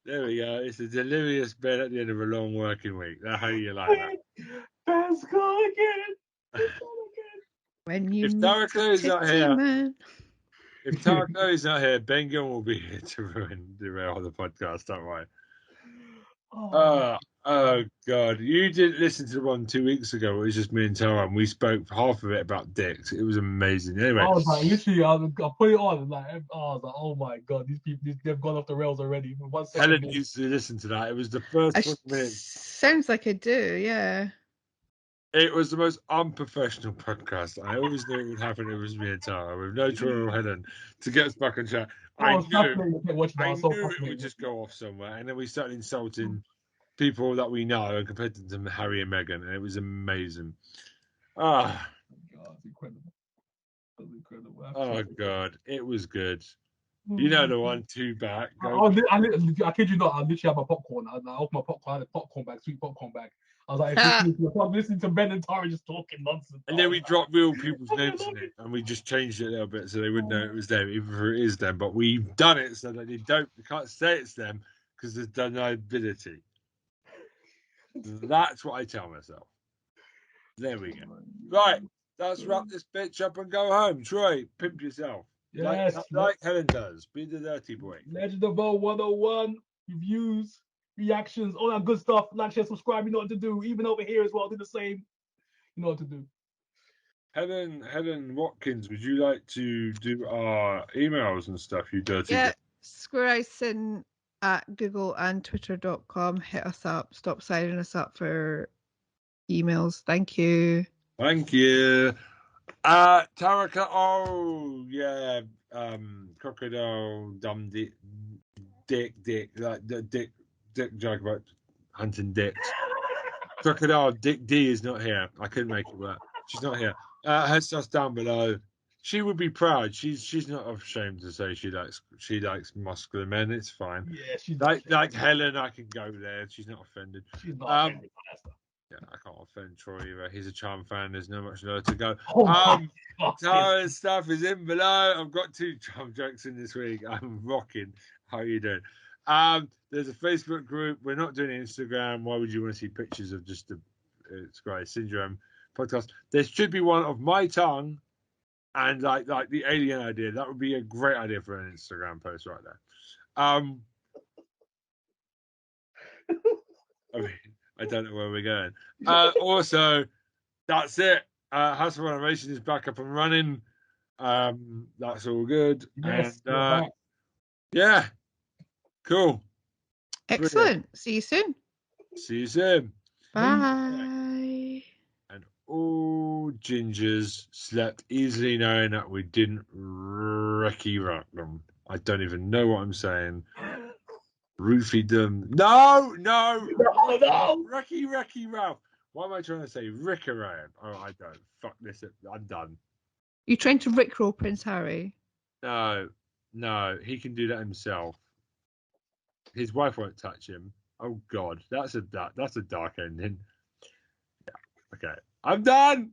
There we go. It's a delirious bed at the end of a long working week. That's how you like that. Let's go again. If Tara Chloe's not here, Ben Gunn will be here to derail the podcast. Don't worry. Oh God! You didn't listen to the one 2 weeks ago. It was just me and Tara, and we spoke for half of it about dicks. It was amazing. Anyway, I was like, literally, I put it on, and I was like, oh my God, these people, they've gone off the rails already. Helen used to listen to that. It was the first 20 minutes. Sounds like I do, yeah. It was the most unprofessional podcast. I always knew it would happen. It was me and Tara with no Troy or Helen to get us back on track. I knew it would just go off somewhere, and then we started insulting people that we know and compared them to Harry and Meghan, and it was amazing. God, it's incredible. Oh God, it was good. You know the one, 2 back. I kid you not, I literally had my popcorn. I opened my popcorn, I had a popcorn bag, sweet popcorn bag. I was like, listening to Ben and Tara just talking nonsense. And then we dropped real people's names in it, and we just changed it a little bit so they wouldn't know it was them, even if it is them. But we've done it so that they can't say it's them because there's deniability. That's what I tell myself. There we go. Right. let's wrap this bitch up and go home. Troy, pimp yourself. Yes. Like Helen does. Be the dirty boy. Legend of Vogue 101. Reviews, reactions, all that good stuff. Like, share, subscribe. You know what to do. Even over here as well, do the same. You know what to do. Helen Watkins, would you like to do our emails and stuff, you dirty Yeah, boy? squareicing at Google and Twitter.com. Hit us up. Stop signing us up for emails. Thank you. Thank you. Taraka, oh yeah, crocodile, dumb dick, like the dick joke about hunting dicks. Crocodile Dick D is not here. I couldn't make it work. She's not here. Her stuff's down below. She would be proud. She's not ashamed to say she likes muscular men. It's fine. Yeah, she's like Helen. I can go there. She's not offended. She's not offended by that stuff. Yeah, I can't offend Troy either. He's a Charm fan. There's no much lower to go. Oh Tara's stuff is in below. I've got 2 Charm jokes in this week. I'm rocking. How are you doing? There's a Facebook group. We're not doing Instagram. Why would you want to see pictures of just the Scry Syndrome podcast? There should be one of my tongue and like the alien idea. That would be a great idea for an Instagram post right there. I mean, I don't know where we're going. Also, that's it. House of Animation is back up and running. That's all good. Yes, and yeah, cool. Excellent. Brilliant. See you soon. See you soon. Bye. And all gingers slept easily knowing that we didn't wrecky rock them. I don't even know what I'm saying. Roofied them. No. Wrecky Ralph. What am I trying to say? Rick around. Oh, I don't. Fuck this. I'm done. You trying to rickroll Prince Harry? No. He can do that himself. His wife won't touch him. Oh God, that's a dark ending. Yeah. Okay. I'm done.